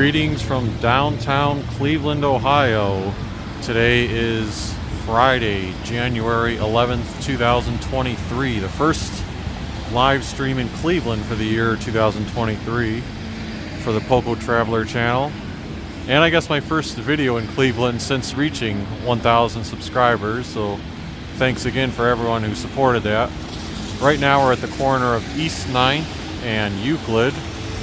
Greetings from downtown Cleveland, Ohio. Today is Friday, January 11th, 2023. The first live stream in Cleveland for the year 2023 for the Poco Traveler channel. And I guess my first video in Cleveland since reaching 1,000 subscribers. So thanks again for everyone who supported that. Right now we're at the corner of East 9th and Euclid.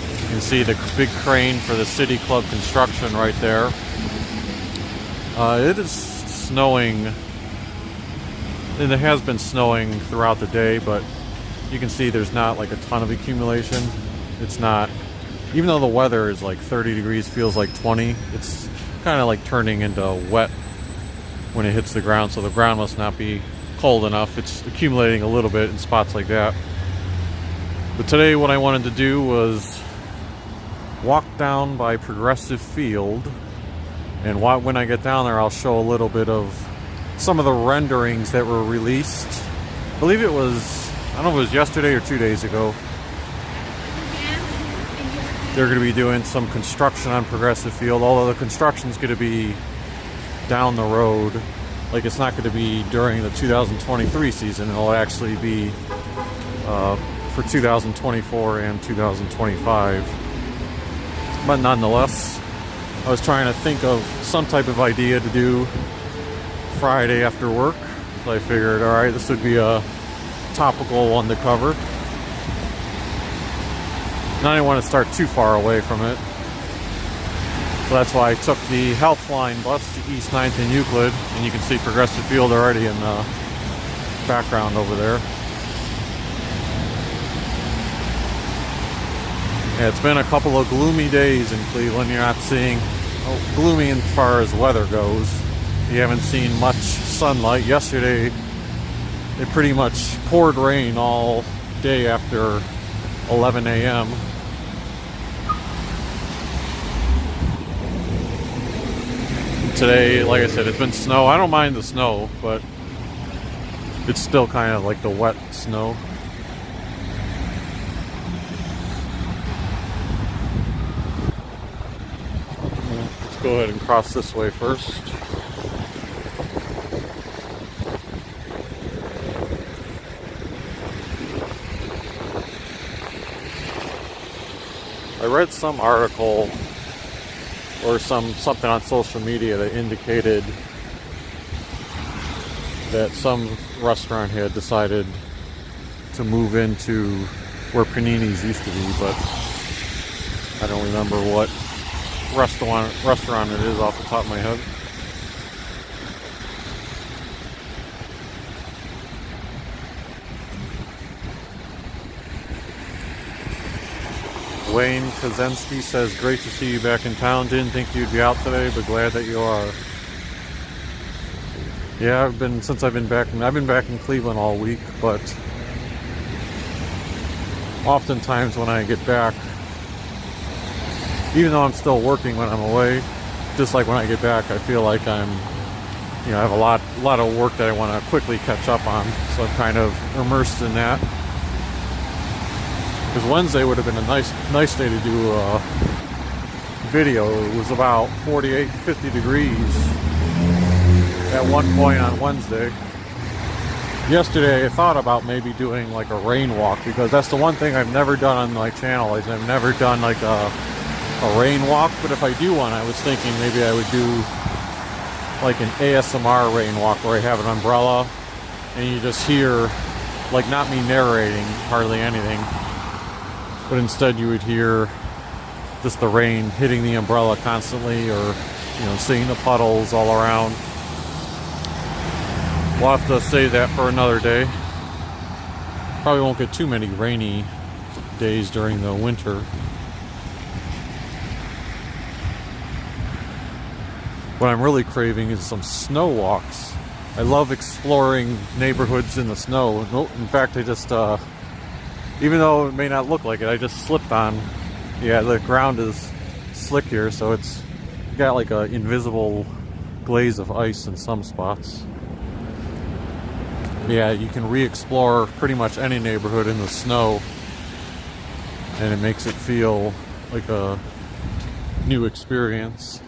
You can see the big crane for the City Club construction right there. It is snowing, and it has been snowing throughout the day, but you can see there's not like a ton of accumulation. It's not, even though the weather is like 30 degrees, feels like 20, it's kind of like turning into wet when it hits the ground, so the ground must not be cold enough. It's accumulating a little bit in spots like that. But today what I wanted to do was walk down by Progressive Field, and when I get down there I'll show a little bit of some of the renderings that were released. I believe it was, I don't know if it was yesterday or 2 days ago. They're going to be doing some construction on Progressive Field, although the construction's going to be down the road. Like, it's not going to be during the 2023 season. It'll actually be for 2024 and 2025. But nonetheless, I was trying to think of some type of idea to do Friday after work. So I figured, all right, this would be a topical one to cover. And I didn't want to start too far away from it. So that's why I took the Healthline bus to East 9th and Euclid. And you can see Progressive Field already in the background over there. Yeah, it's been a couple of gloomy days in Cleveland. You're not seeing gloomy as far as weather goes. You haven't seen much sunlight. Yesterday, it pretty much poured rain all day after 11 a.m. Today, like I said, it's been snow. I don't mind the snow, but it's still kind of like the wet snow. Go ahead and cross this way first. I read some article or something on social media that indicated that some restaurant had decided to move into where Panini's used to be, but I don't remember what restaurant it is off the top of my head. Wayne Kaczynski says, great to see you back in town. Didn't think you'd be out today, but glad that you are. Yeah, I've been back in Cleveland all week, but oftentimes when I get back, even though I'm still working when I'm away, just like when I get back, I feel like I have a lot of work that I want to quickly catch up on. So I'm kind of immersed in that. Because Wednesday would have been a nice day to do a video. It was about 48, 50 degrees at one point on Wednesday. Yesterday I thought about maybe doing like a rain walk, because that's the one thing I've never done on my channel. Is I've never done like a rain walk, but if I do one, I was thinking maybe I would do like an ASMR rain walk where I have an umbrella and you just hear, like, not me narrating hardly anything, but instead you would hear just the rain hitting the umbrella constantly, or seeing the puddles all around. We'll have to save that for another day. Probably won't get too many rainy days during the winter. What I'm really craving is some snow walks. I love exploring neighborhoods in the snow. In fact, I just, even though it may not look like it, I just slipped on. Yeah, the ground is slick here, so it's got like an invisible glaze of ice in some spots. Yeah, you can re-explore pretty much any neighborhood in the snow, and it makes it feel like a new experience.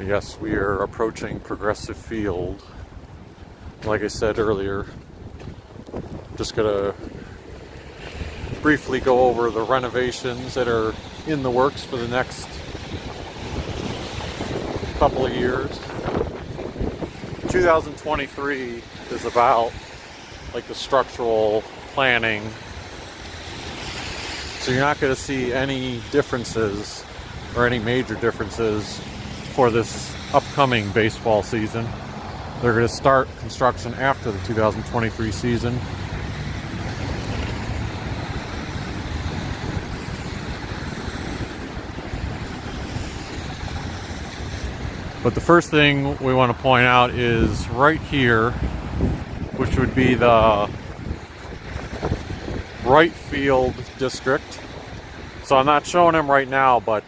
Yes, we are approaching Progressive Field. Like I said earlier, just gonna briefly go over the renovations that are in the works for the next couple of years. 2023 is about like the structural planning, so you're not going to see any differences or any major differences for this upcoming baseball season. They're going to start construction after the 2023 season. But the first thing we want to point out is right here, which would be the right field district. So I'm not showing them right now, but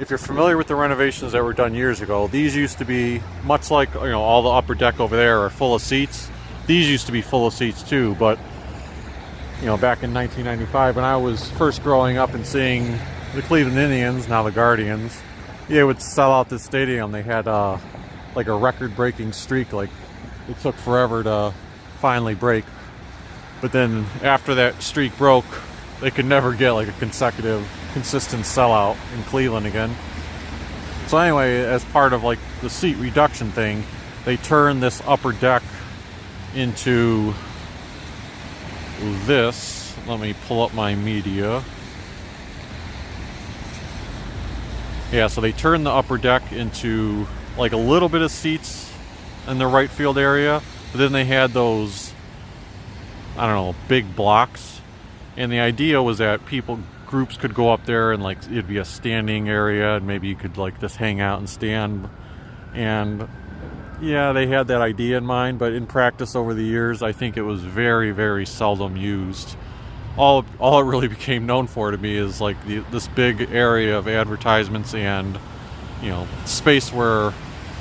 if you're familiar with the renovations that were done years ago, these used to be much like, you know, all the upper deck over there are full of seats. These used to be full of seats too, but you know, back in 1995 when I was first growing up and seeing the Cleveland Indians, now the Guardians, they would sell out this stadium. They had like a record-breaking streak. Like, it took forever to finally break. But then after that streak broke, they could never get like a consecutive, consistent sellout in Cleveland again. So anyway, as part of like the seat reduction thing, they turned this upper deck into this. Let me pull up my media. Yeah, so they turned the upper deck into like a little bit of seats in the right field area, but then they had those, I don't know, big blocks. And the idea was that groups could go up there and like it'd be a standing area and maybe you could like just hang out and stand. And yeah, they had that idea in mind, but in practice over the years, I think it was very, very seldom used. All it really became known for to me is like this big area of advertisements and, you know, space where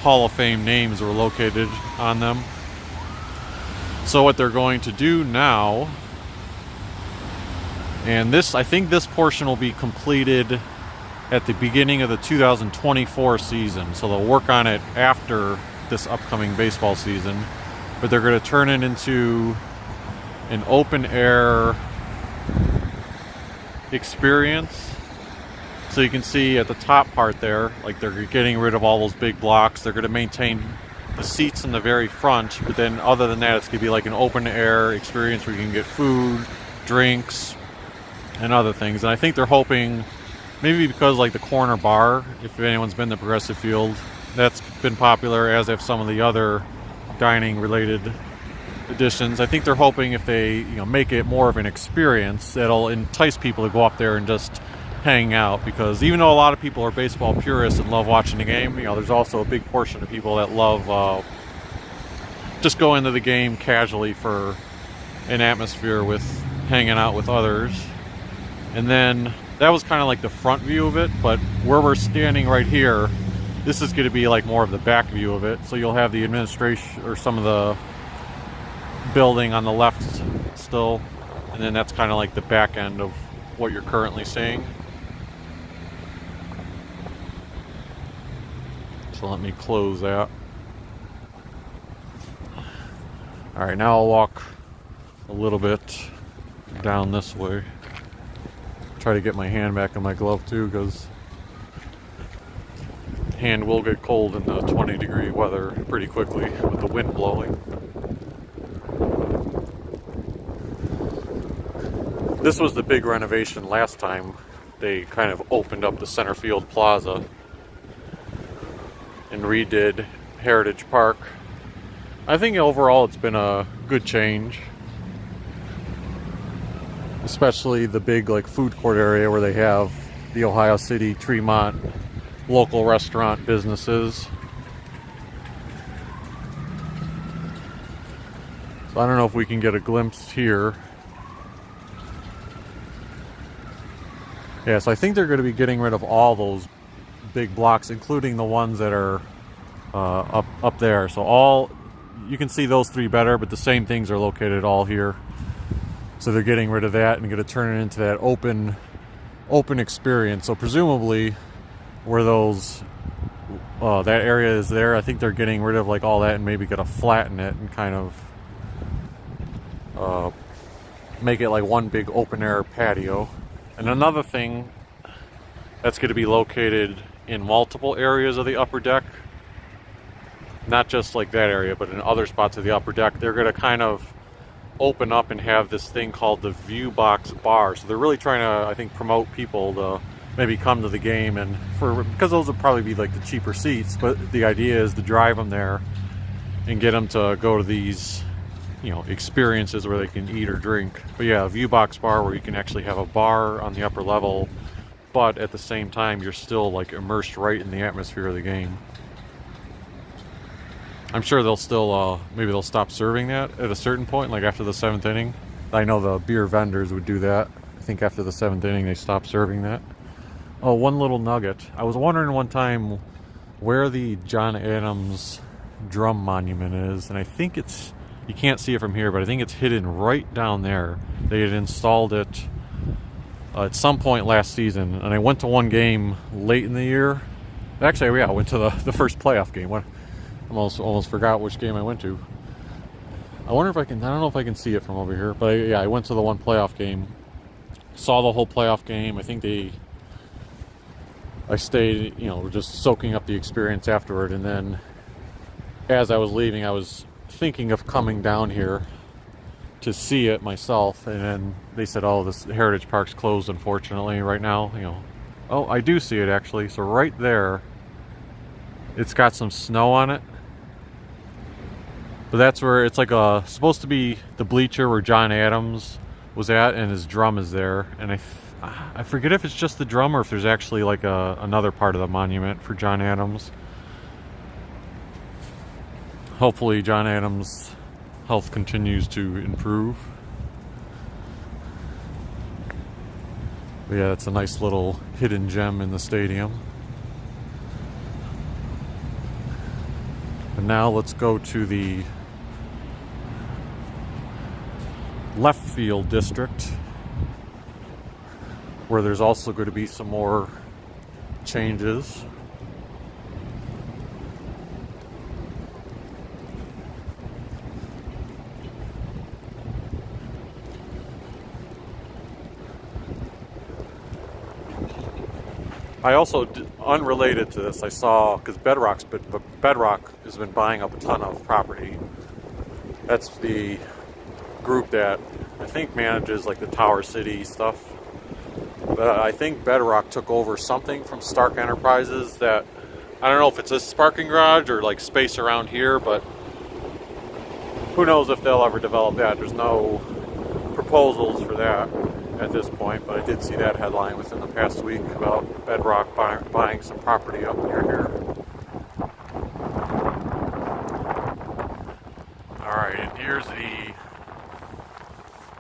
Hall of Fame names were located on them. So what they're going to do now, and I think this portion will be completed at the beginning of the 2024 season. So they'll work on it after this upcoming baseball season, but they're going to turn it into an open air experience. So you can see at the top part there, like they're getting rid of all those big blocks. They're going to maintain the seats in the very front, but then other than that, it's going to be like an open air experience where you can get food, drinks, and other things. And I think they're hoping, maybe because like the corner bar, if anyone's been to Progressive Field, that's been popular, as have some of the other dining related additions. I think they're hoping if they, you know, make it more of an experience, that'll entice people to go up there and just hang out. Because even though a lot of people are baseball purists and love watching the game, you know, there's also a big portion of people that love just going to the game casually for an atmosphere with hanging out with others. And then that was kind of like the front view of it, but where we're standing right here, this is going to be like more of the back view of it. So you'll have the administration or some of the building on the left still, and then that's kind of like the back end of what you're currently seeing. So let me close that. Alright, now I'll walk a little bit down this way. Try to get my hand back in my glove too, because hand will get cold in the 20-degree weather pretty quickly with the wind blowing. This was the big renovation last time. They kind of opened up the center field plaza and redid Heritage Park. I think overall it's been a good change, especially the big like food court area where they have the Ohio City, Tremont local restaurant businesses. So I don't know if we can get a glimpse here. Yeah, so I think they're going to be getting rid of all those big blocks, including the ones that are up there. So all, you can see those three better, but the same things are located all here. So they're getting rid of that and going to turn it into that open experience. So presumably where those that area is there, I think they're getting rid of like all that and maybe going to flatten it and kind of make it like one big open air patio. And another thing that's going to be located in multiple areas of the upper deck, not just like that area, but in other spots of the upper deck, they're going to kind of open up and have this thing called the View Box Bar. So they're really trying to, I think, promote people to maybe come to the game, and because those would probably be like the cheaper seats, but the idea is to drive them there and get them to go to these, you know, experiences where they can eat or drink. But yeah, a View Box Bar where you can actually have a bar on the upper level, but at the same time you're still like immersed right in the atmosphere of the game. I'm sure they'll still, maybe they'll stop serving that at a certain point, like after the 7th inning. I know the beer vendors would do that. I think after the 7th inning they stopped serving that. Oh, one little nugget. I was wondering one time where the John Adams drum monument is, and I think it's, you can't see it from here, but I think it's hidden right down there. They had installed it at some point last season, and I went to one game late in the year. Actually, yeah, I went to the first playoff game. I almost forgot which game I went to. I wonder if I don't know if I can see it from over here, but yeah, I went to the one playoff game, saw the whole playoff game. I think I stayed, you know, just soaking up the experience afterward, and then as I was leaving, I was thinking of coming down here to see it myself, and then they said, oh, this Heritage Park's closed, unfortunately, right now, you know. Oh, I do see it, actually. So right there, it's got some snow on it. But that's where it's like supposed to be the bleacher where John Adams was at, and his drum is there. And I forget if it's just the drum or if there's actually like another part of the monument for John Adams. Hopefully John Adams' health continues to improve. But yeah, it's a nice little hidden gem in the stadium. And now let's go to the left field district, where there's also going to be some more changes. I also, unrelated to this, I saw, because Bedrock has been buying up a ton of property. That's the group that I think manages like the Tower City stuff. But I think Bedrock took over something from Stark Enterprises that, I don't know if it's a parking garage or like space around here, but who knows if they'll ever develop that. There's no proposals for that at this point, but I did see that headline within the past week about Bedrock buying some property up near here. Alright, and here's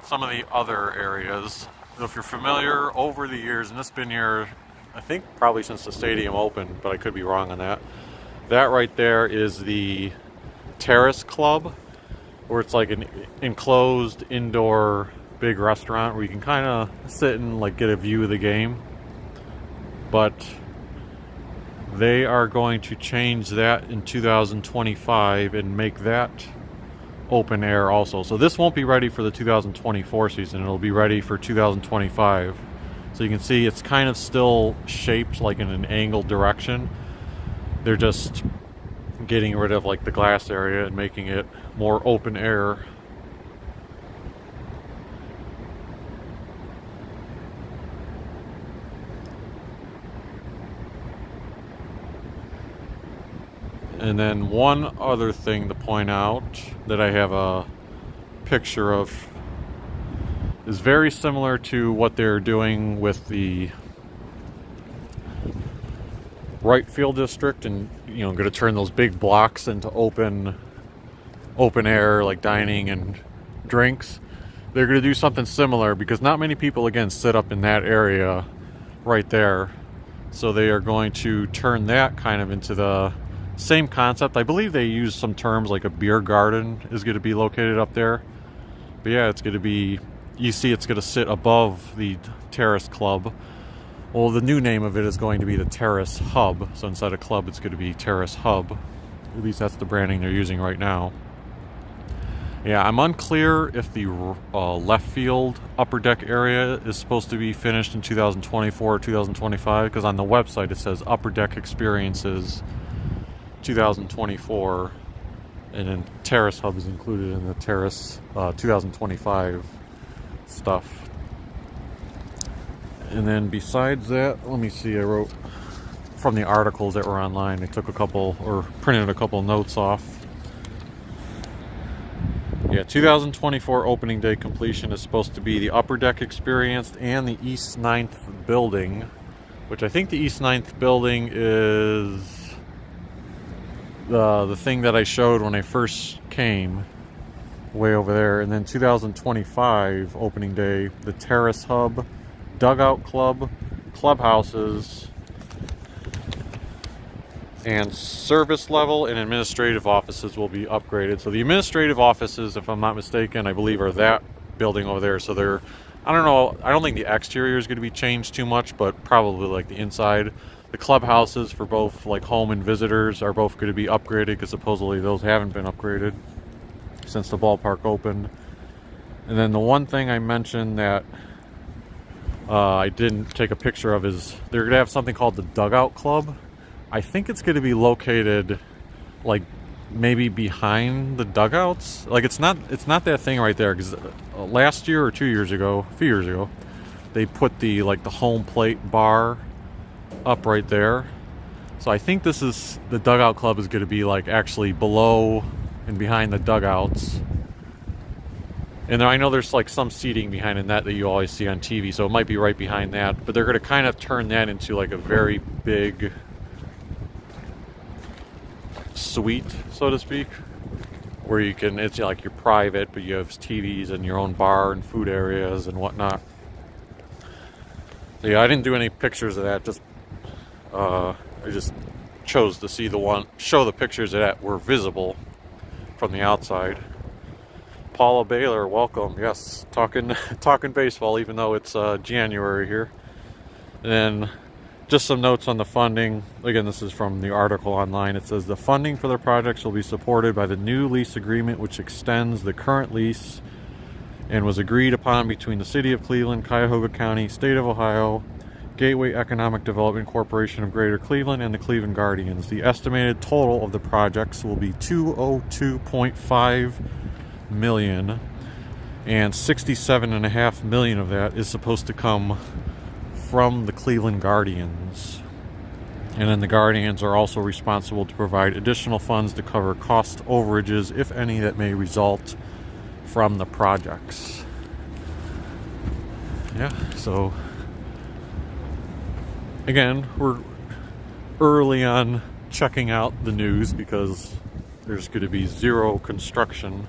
some of the other areas. So if you're familiar, over the years, and this has been here, I think probably since the stadium opened, but I could be wrong on that. That right there is the Terrace Club, where it's like an enclosed indoor big restaurant where you can kind of sit and like get a view of the game. But they are going to change that in 2025 and make that open air also. So this won't be ready for the 2024 season. It'll be ready for 2025. So you can see it's kind of still shaped like in an angled direction. They're just getting rid of like the glass area and making it more open air. And then one other thing to point out that I have a picture of is very similar to what they're doing with the right field district, and you know, going to turn those big blocks into open air like dining and drinks. They're going to do something similar because not many people again sit up in that area right there. So they are going to turn that kind of into the same concept. I believe they use some terms like a beer garden is going to be located up there. But yeah, it's going to be you see it's going to sit above the Terrace Club. Well, the new name of it is going to be the Terrace Hub. So instead of club, it's going to be Terrace Hub. At least that's the branding they're using right now. Yeah, I'm unclear if the left field upper deck area is supposed to be finished in 2024 or 2025, because on the website it says upper deck experiences 2024, and then Terrace Hub is included in the Terrace 2025 stuff. And then besides that, let me see, I wrote from the articles that were online, I took a couple, or printed a couple notes off. Yeah, 2024 opening day completion is supposed to be the upper deck experience and the East 9th building, which I think the East 9th building is the thing that I showed when I first came, way over there. And then 2025 opening day, the Terrace Hub, Dugout Club, clubhouses, and service level and administrative offices will be upgraded. So the administrative offices, if I'm not mistaken, I believe are that building over there. So they're, I don't know, I don't think the exterior is going to be changed too much, but probably like the inside. The clubhouses for both like home and visitors are both going to be upgraded, because supposedly those haven't been upgraded since the ballpark opened. And then the one thing I mentioned that I didn't take a picture of is they're going to have something called the Dugout Club. I think it's going to be located like maybe behind the dugouts. Like it's not that thing right there, because last year or 2 years ago, a few years ago, they put the home plate bar up right there. So I think this is, the Dugout Club is going to be like actually below and behind the dugouts. And I know there's like some seating behind the net that you always see on TV, so it might be right behind that. But they're going to kind of turn that into like a very big suite, so to speak, where you can, it's like you're private, but you have TVs and your own bar and food areas and whatnot. So yeah, I didn't do any pictures of that. Just I just chose to show the pictures that were visible from the outside. Paula Baylor, welcome. Yes, talking baseball, even though it's January here. And then just some notes on the funding. Again, this is from the article online. It says the funding for the projects will be supported by the new lease agreement, which extends the current lease and was agreed upon between the City of Cleveland, Cuyahoga County, State of Ohio, Gateway Economic Development Corporation of Greater Cleveland, and the Cleveland Guardians. The estimated total of the projects will be $202.5 million, and $67.5 million of that is supposed to come from the Cleveland Guardians. And then the Guardians are also responsible to provide additional funds to cover cost overages, if any, that may result from the projects. Yeah, so again, we're early on checking out the news because there's going to be zero construction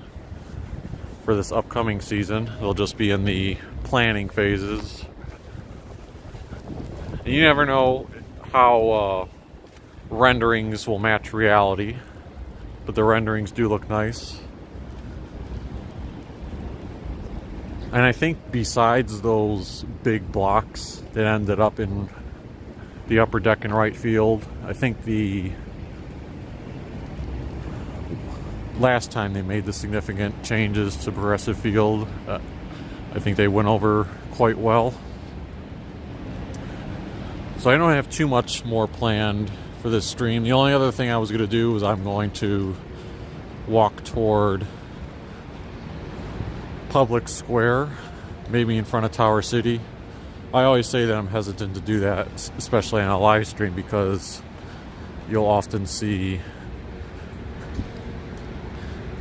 for this upcoming season. It'll just be in the planning phases. And you never know how renderings will match reality, but the renderings do look nice. And I think besides those big blocks that ended up in the upper deck and right field, I think the last time they made the significant changes to Progressive Field, I think they went over quite well. So I don't have too much more planned for this stream. The only other thing I was going to do was I'm going to walk toward Public Square, maybe in front of Tower City. I always say that I'm hesitant to do that, especially on a live stream, because you'll often see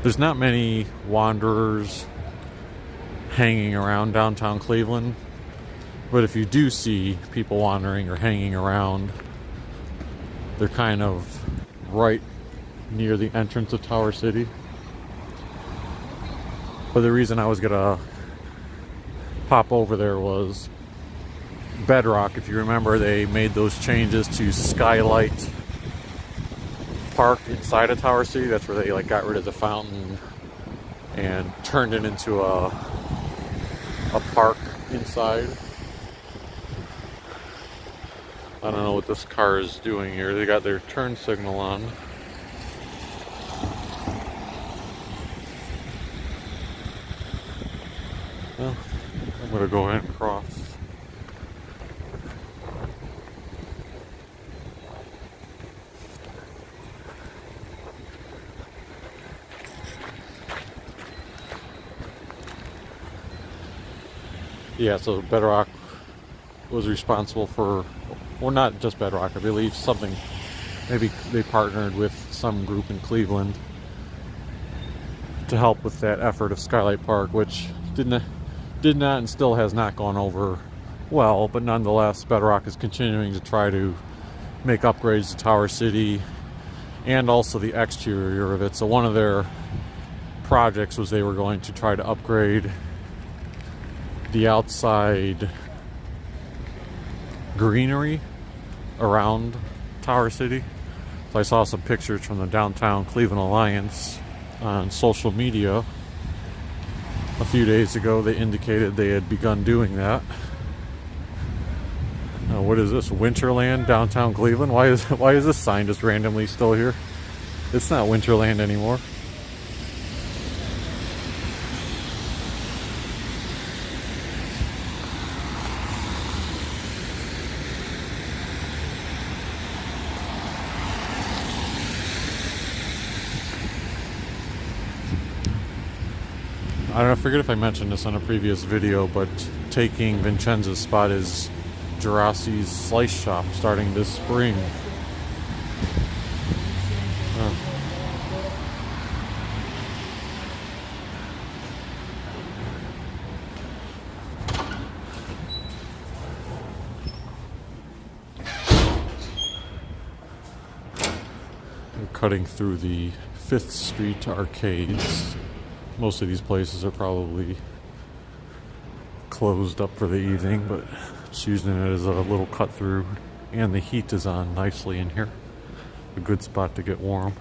there's not many wanderers hanging around downtown Cleveland. But if you do see people wandering or hanging around, they're kind of right near the entrance of Tower City. But the reason I was gonna pop over there was Bedrock. If you remember, they made those changes to Skylight Park inside of Tower City. That's where they got rid of the fountain and turned it into a a park inside. I don't know what this car is doing here. They got their turn signal on. Well, I'm gonna go ahead and cross. Yeah, so Bedrock was responsible for, well, not just Bedrock, I believe something, maybe they partnered with some group in Cleveland to help with that effort of Skylight Park, which did not and still has not gone over well, but nonetheless, Bedrock is continuing to try to make upgrades to Tower City and also the exterior of it. So one of their projects was they were going to try to upgrade the outside greenery around Tower City. So I saw some pictures from the Downtown Cleveland Alliance on social media a few days ago. They indicated they had begun doing that. What is this? Winterland, downtown Cleveland? Why is this sign just randomly still here? It's not Winterland anymore. I forget if I mentioned this on a previous video, but taking Vincenzo's spot is Geraci's Slice Shop starting this spring. We're cutting through the 5th Street arcades. Most of these places are probably closed up for the evening, but it's using it as a little cut through, and the heat is on nicely in here. A good spot to get warm.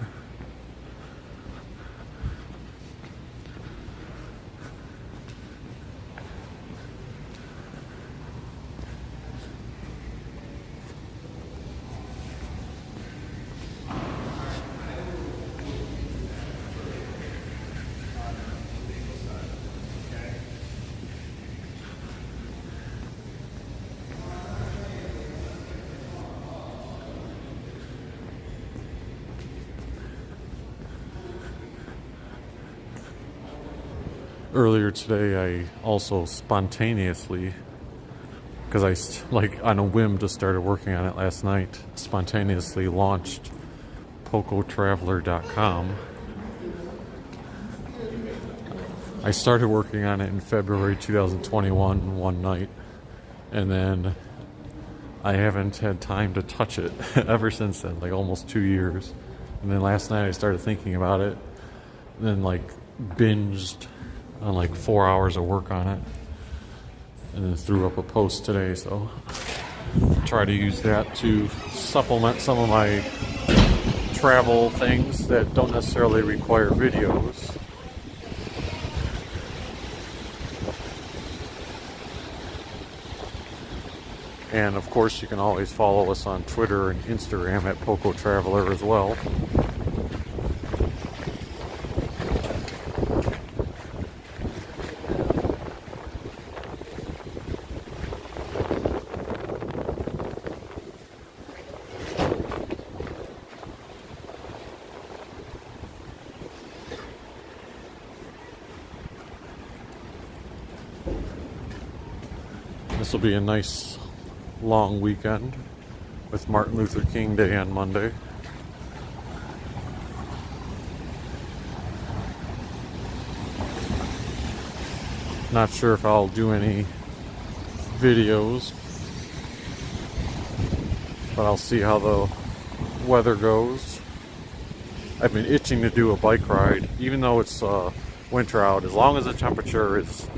Earlier today, I also spontaneously, because I, like, on a whim just started working on it last night, spontaneously launched PocoTraveler.com. I started working on it in February 2021 one night, and then I haven't had time to touch it ever since then, like almost 2 years. And then last night I started thinking about it, and then like binged on like 4 hours of work on it, and then threw up a post today. So try to use that to supplement some of my travel things that don't necessarily require videos. And of course, you can always follow us on Twitter and Instagram at Poco Traveler as well. This will be a nice long weekend with Martin Luther King Day on Monday. Not sure if I'll do any videos, but I'll see how the weather goes. I've been itching to do a bike ride, even though it's winter out, as long as the temperature is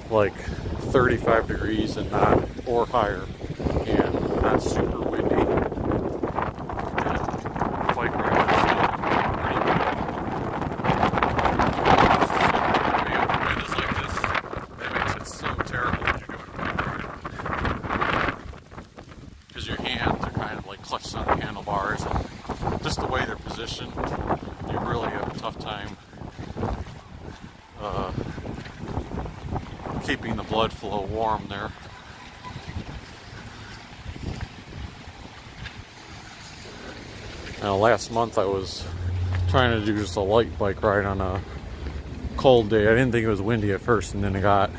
like 35 degrees and not, or higher, and not super windy. And bike ride is pretty good. Maybe if the wind is like this, that makes it so terrible. clutch on the handlebars, and just the way they're positioned, you really have a tough time keeping the blood flow warm there. Now, last month I was trying to do just a light bike ride on a cold day. I didn't think it was windy at first, and then it got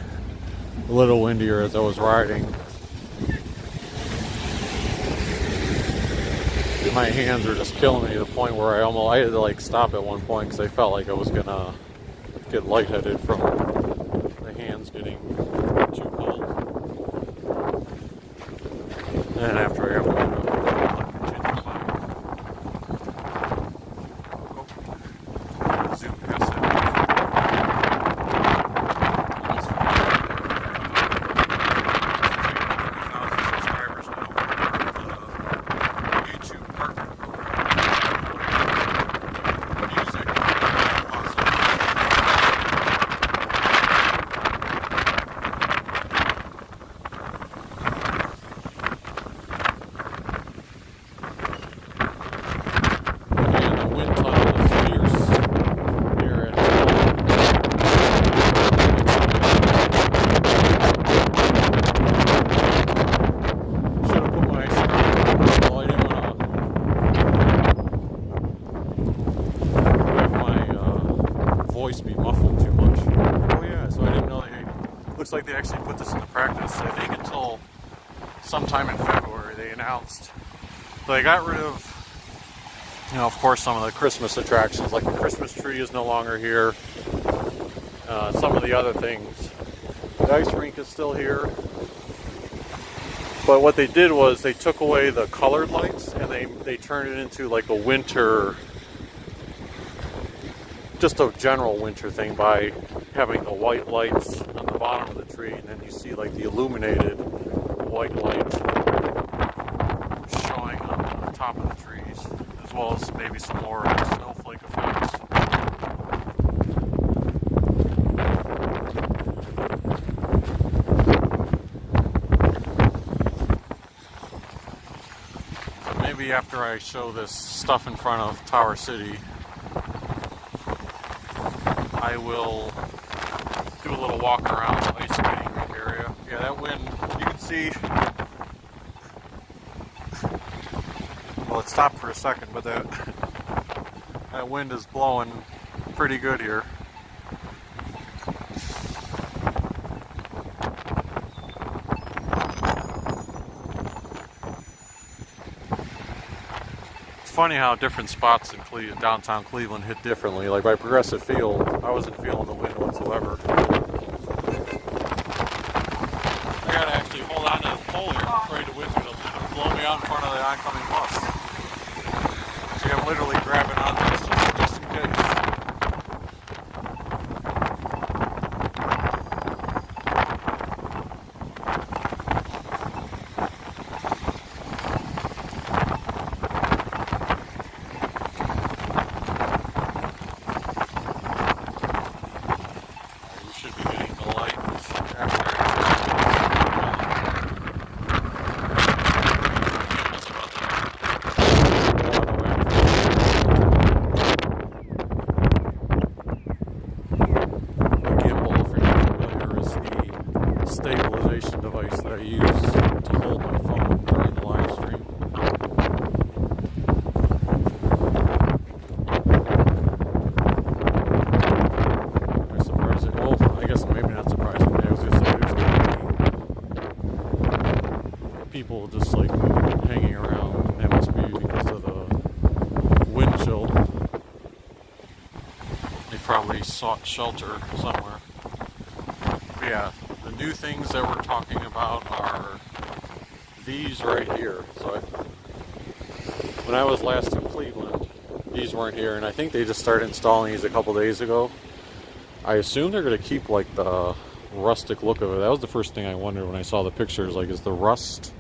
a little windier as I was riding. My hands were just killing me to the point where I had to like stop at one point because I felt like I was gonna get lightheaded from the hands getting too cold. And after I got warmed up, zoom past that. Be muffled too much. Oh yeah, so I didn't know looks like they actually put this into practice. I think until sometime in February they announced. So they got rid of, of course, some of the Christmas attractions, like the Christmas tree is no longer here. Some of the other things. The ice rink is still here. But what they did was they took away the colored lights and they turned it into like a winter, just a general winter thing by having the white lights on the bottom of the tree, and then you see like the illuminated white light showing on the top of the trees, as well as maybe some more snowflake effects. So maybe after I show this stuff in front of Tower City, I will do a little walk around the ice skating rink area. Yeah, that wind, you can see, well, it stopped for a second, but that wind is blowing pretty good here. Funny how different spots in downtown Cleveland hit differently. Like by Progressive Field, I wasn't feeling the wind whatsoever. I gotta actually hold on to the pole here. I'm afraid the wind's gonna blow me out in front of the oncoming bus. See, I'm literally grabbing onto this just in case. Stabilization device that I use to hold my phone during the live stream. I'm surprised it, well, I guess maybe not surprising. I was just like, there's gonna be people just like hanging around. That must be because of the wind chill. They probably sought shelter somewhere. But yeah. The new things that we're talking about are these right here. So when I was last in Cleveland, these weren't here, and I think they just started installing these a couple days ago. I assume they're going to keep like the rustic look of it. That was the first thing I wondered when I saw the pictures. Like, is the rust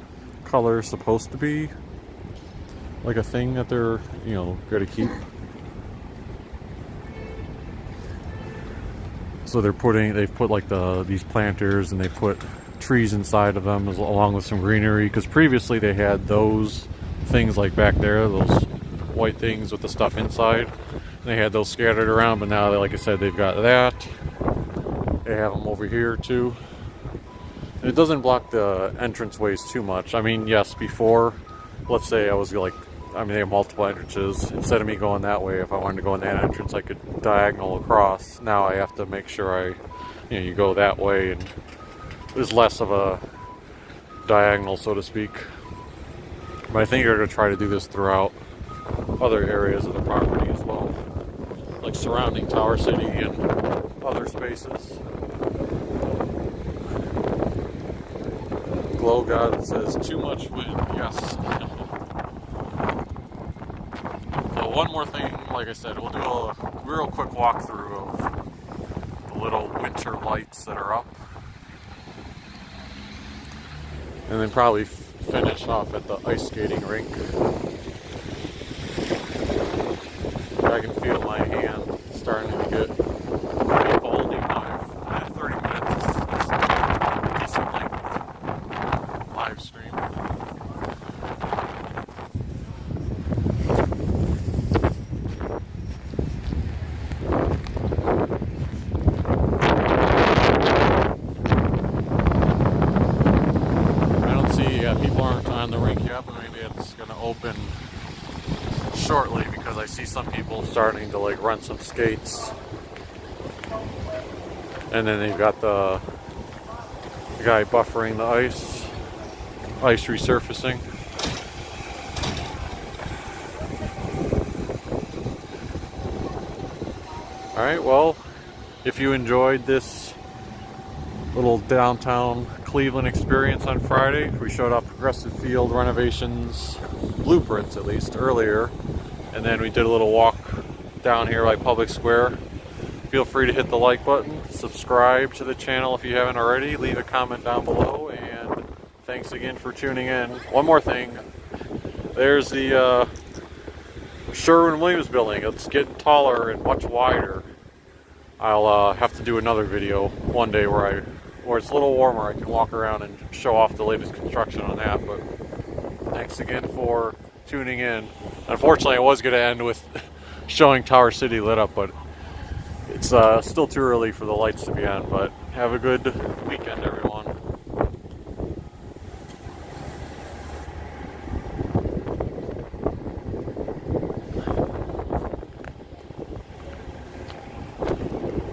color supposed to be like a thing that they're, going to keep? So they've put like these planters, and they put trees inside of them along with some greenery, because previously they had those things like back there, those white things with the stuff inside. They had those scattered around, but now, like I said, they've got that. They have them over here too. And it doesn't block the entranceways too much. I mean, yes, before, let's say I was like, they have multiple entrances. Instead of me going that way, if I wanted to go in that entrance, I could diagonal across. Now I have to make sure you go that way, and there's less of a diagonal, so to speak. But I think they're going to try to do this throughout other areas of the property as well, like surrounding Tower City and other spaces. Glow God says too much wind. Yes. So one more thing, like I said, we'll do a real quick walkthrough of the little winter lights that are up, and then probably finish off at the ice skating rink. I can feel my hand starting to get pretty cold, even though I've had 30 minutes. It's decent length live stream. I don't see, people aren't on the rink yet, but maybe it's going to open shortly, because I see some people starting to like run some skates, and then they've got the guy buffering the ice resurfacing. Alright, well, if you enjoyed this little downtown Cleveland experience on Friday, we showed off Progressive Field Renovation's blueprints, at least earlier, and then we did a little walk down here by Public Square. Feel free to hit the like button, subscribe to the channel if you haven't already, leave a comment down below, and thanks again for tuning in. One more thing, there's the Sherwin-Williams building. It's getting taller and much wider. I'll have to do another video one day where it's a little warmer. I can walk around and show off the latest construction on that. But thanks again for tuning in. Unfortunately, I was going to end with showing Tower City lit up, but it's still too early for the lights to be on. But have a good weekend, everyone.